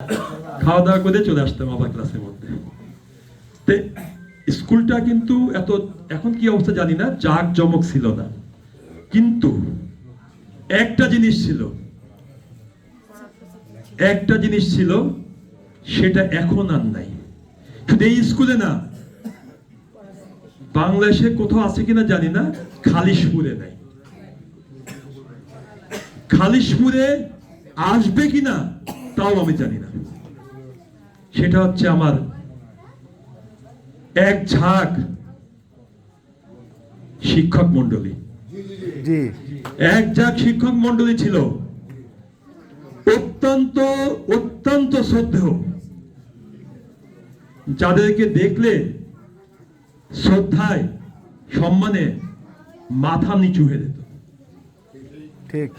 খাওয়া দাওয়া করে চলে আসতাম আবার ক্লাসের মধ্যে। স্কুলটা কিন্তু এত, এখন কি অবস্থা জানি না, জাক জমক ছিল না, কিন্তু একটা জিনিস ছিল, সেটা এখন আর নাই। শুধু এই স্কুলে না, বাংলাদেশে কোথাও আছে কিনা জানি না, খালিশপুরে নাই। খালিশপুরে আসবে কিনা তাও আমি জানি না। সেটা হচ্ছে আমার এক ঝাঁক শিক্ষক মন্ডলী, ছিল, অত্যন্ত অত্যন্ত শ্রদ্ধেয়, যাদেরকে দেখলে শ্রদ্ধায় সম্মানে মাথা নিচু হয়ে যেত। ঠিক।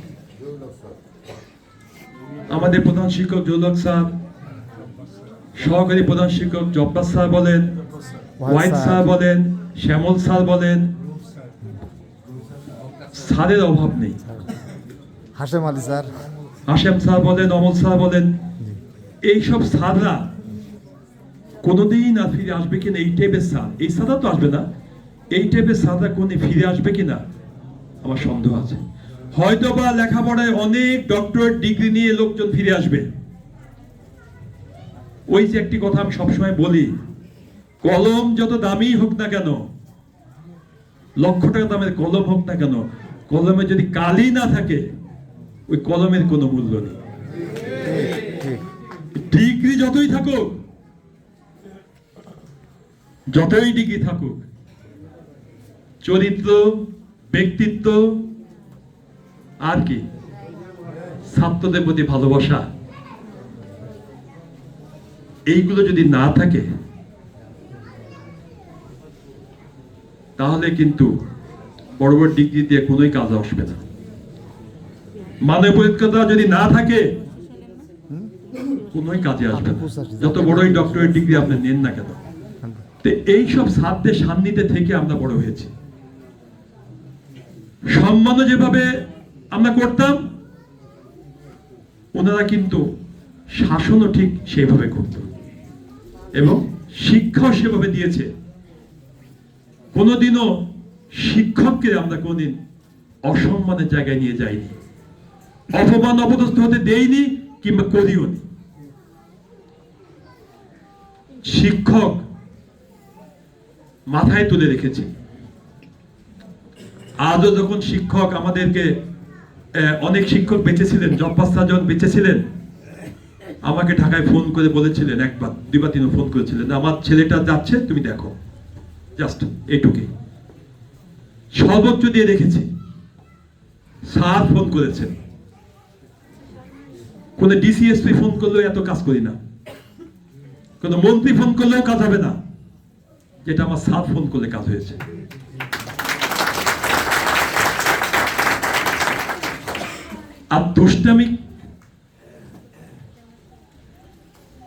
আমাদের প্রধান শিক্ষক জৌলক স্যার, সহকারী প্রধান শিক্ষক জব্বার স্যার বলেন, ওয়াইদ স্যার বলেন, শ্যামল স্যার বলেন, স্যারের অভাব নেই। হাশেম আলী স্যার, হাশেম স্যার বলেন, অমল স্যার বলেন, এইসব স্যাররা কোনোদিন আর ফিরে আসবে কিনা, এই টাইপের স্যার, এই স্যাররা তো আসবে না, এই টাইপের স্যাররা কোনদিন ফিরে আসবে কিনা আমার সন্দেহ আছে। হয়তো বা লেখাপড়ায় অনেক ডক্টরেট ডিগ্রি নিয়ে লোকজন ফিরে আসবে। ওই যে একটি কথা আমি সবসময় বলি, কলম যত দামি হোক না কেন, লক্ষ টাকা দামের কলম হোক না কেন, কলমে যদি কালি না থাকে, ওই কলমের কোনো মূল্য নেই। ডিগ্রি যতই থাকুক, চরিত্র, ব্যক্তিত্ব, আর কি ছাত্রদের প্রতি ভালোবাসা, এইগুলো যদি না থাকে, তাহলে কিন্তু বড় বড় ডিগ্রি দিয়ে কোনোই কাজ আসবে না। মানবিকতা যদি না থাকে, কোনোই কাজে আসবে না, যত বড়ই ডক্টরেট ডিগ্রি আপনি নেন না কেন। তো এইসব সাধ্যের সান্নিধ্যে থেকে আমরা বড় হয়েছি। সম্মানও যেভাবে আমরা করতাম, ওনারা কিন্তু শাসনও ঠিক সেভাবে করত, এবং শিক্ষাও সেভাবে দিয়েছে। কোনোদিনও শিক্ষককে আমরা কোনদিন অসম্মানের জায়গায় নিয়ে যাইনি, অপমান অপদস্থ হতে দেইনি, কিংবা করিও নি। শিক্ষক মাথায় তুলে রেখেছি। আজও যখন শিক্ষক আমাদেরকে, অনেক শিক্ষক বেঁচেছিলেন, জব্বার স্যার যখন বেঁচেছিলেন, আমাকে ঢাকায় ফোন করে বলেছিলেন, একবার দুইবার তিনবার ফোন করেছিলেন, আমার ছেলেটা যাচ্ছে, তুমি দেখো, জাস্ট এইটুকুই সর্বোচ্চ দিয়ে রেখেছি। স্যার ফোন করেছেন, কোন ডিসিএসপি ফোন করলেও এত কাজ করি না, কোন মন্ত্রী ফোন করলেও কাজ হবে না, যেটা আমার স্যার ফোন করলে কাজ হয়েছে। আর দুষ্টামি,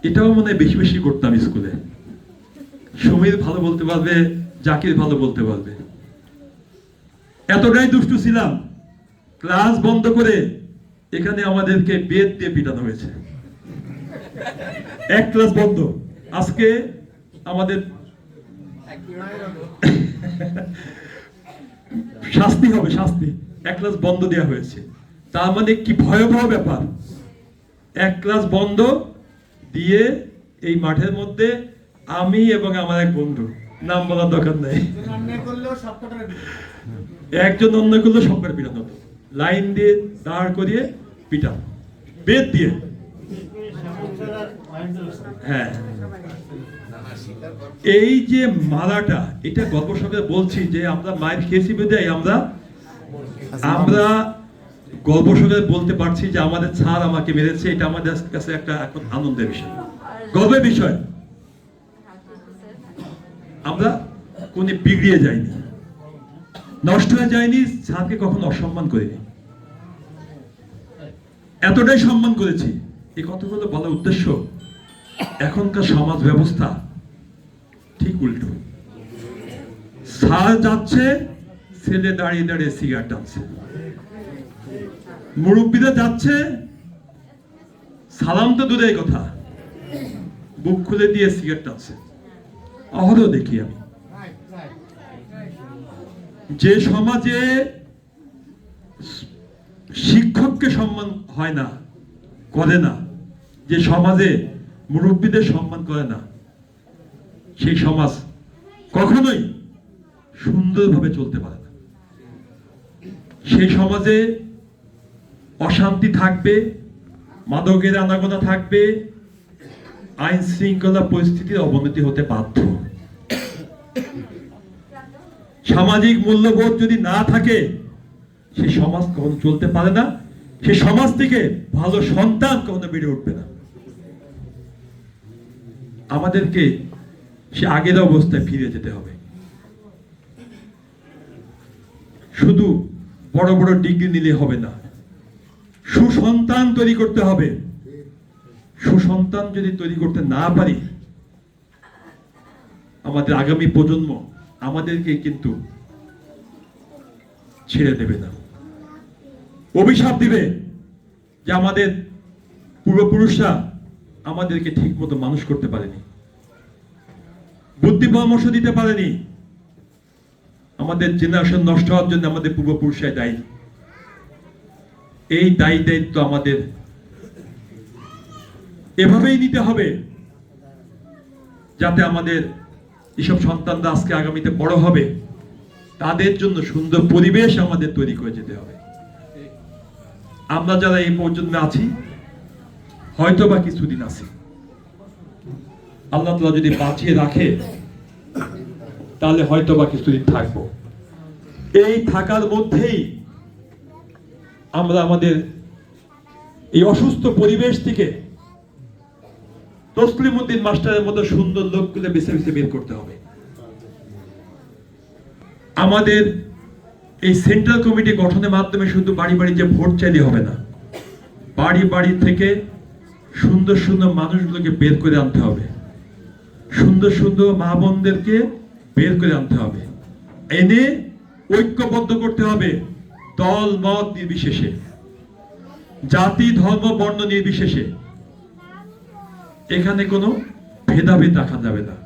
এটাও মনে হয় বেশি বেশি করতাম স্কুলে। সমীর ভালো বলতে পারবে, জাকির ভালো বলতে পারবে, এতটাই দুষ্টু ছিলাম, ক্লাস বন্ধ করে এখানে আমাদেরকে বেত দিয়ে পিটানো হয়েছে। এক ক্লাস বন্ধ, আজকে আমাদের শাস্তি হবে, শাস্তি, এক ক্লাস বন্ধ দেওয়া হয়েছে। তার মানে কি ভয়াবহ ব্যাপার, এক ক্লাস বন্ধ দিয়ে এই মাঠের মধ্যে আমি এবং আমার এক বন্ধু, নাম বলার দরকার নেই, একজন অন্য করলে সবকটা পিটানো হতো, লাইন দিয়ে দাঁড় করিয়ে পিটানো, বেত দিয়ে। হ্যাঁ, এই যে মারাটা, এটা গল্প সঙ্গে বলছি যে আমরা মায়ের খেয়েছি বেঁধে আমরা গল্প সঙ্গে বলতে পারছি যে আমাদের স্যার আমাকে মেরেছে, এটা আমাদের কাছে একটা এখন আনন্দের বিষয়, গর্বের বিষয়। আমরা কোন বিগড়িয়ে যাইনি, নষ্ট হয়ে যায়নি, স্যারকে কখনো অসম্মান করিনি, এতটাই সম্মান করেছি। এই কথাগুলো বলার উদ্দেশ্য, এখনকার সমাজ ব্যবস্থা ঠিক উল্টো। স্যার যাচ্ছে, ছেলে দাঁড়িয়ে দাঁড়িয়ে সিগারেট টানছে, মুরব্বীরা যাচ্ছে, সালাম তো দূরের কথা, বুক খুলে দিয়ে সিগারেট টানছে, অহরহ দেখি আমি। যে সমাজে শিক্ষককে সম্মান হয় না, করে না, যে সমাজে মুরব্বীদের সম্মান করে না, সেই সমাজ কখনোই সুন্দরভাবে চলতে পারে না। সেই সমাজে অশান্তি থাকবে, মাদকের আনাগোনা থাকবে, আইন শৃঙ্খলা পরিস্থিতির অবনতি হতে বাধ্য। সামাজিক মূল্যবোধ যদি না থাকে, সেই সমাজ কখনো চলতে পারে না, সেই সমাজ থেকে ভালো সন্তান কখনো বেড়ে উঠবে না। আমাদেরকে সে আগের অবস্থায় ফিরে যেতে হবে। শুধু বড় বড় ডিগ্রি নিলে হবে না, সুসন্তান তৈরি করতে হবে। সুসন্তান যদি তৈরি করতে না পারি, আমাদের আগামী প্রজন্ম আমাদেরকে কিন্তু ছেড়ে দেবে না, অভিশাপ দিবে যে আমাদের পূর্বপুরুষরা আমাদেরকে ঠিক মতো মানুষ করতে পারেনি, বুদ্ধি পরামর্শ দিতে পারেনি। আমাদের জেনারেশন নষ্ট হওয়ার জন্য আমাদের পূর্বপুরুষরাই দায়ী। এই দায়ী দায়িত্ব আমাদের এভাবেই নিতে হবে, যাতে আমাদের এসব সন্তানরা আজকে আগামীতে বড় হবে, তাদের জন্য সুন্দর পরিবেশ আমাদের তৈরি করে যেতে হবে। আমরা যারা এই পর্যন্ত আছি, হয়তো বা কিছুদিন আছি, আল্লাহ তাআলা যদি বাঁচিয়ে রাখে, তাহলে হয়তো বা কিছুদিন থাকবো। এই থাকার মধ্যেই আমরা আমাদের এই অসুস্থ পরিবেশ থেকে তসলিম উদ্দিন মাস্টারের মতো সুন্দর লোকগুলো বেছে বেছে বের করতে হবে। আমাদের এই সেন্ট্রাল কমিটি গঠনের মাধ্যমে শুধু বাড়ি বাড়ি যে ভোট চাইলে হবে না, বাড়ি বাড়ি থেকে সুন্দর সুন্দর মানুষগুলোকে বের করে আনতে হবে, সুন্দর সুন্দর মা বোনদেরকে বের করে আনতে হবে, এনে ঐক্যবদ্ধ করতে হবে। দল মত নির্বিশেষে, জাতি ধর্ম বর্ণ নির্বিশেষে এখানে কোনো ভেদাভেদ রাখা যাবে না।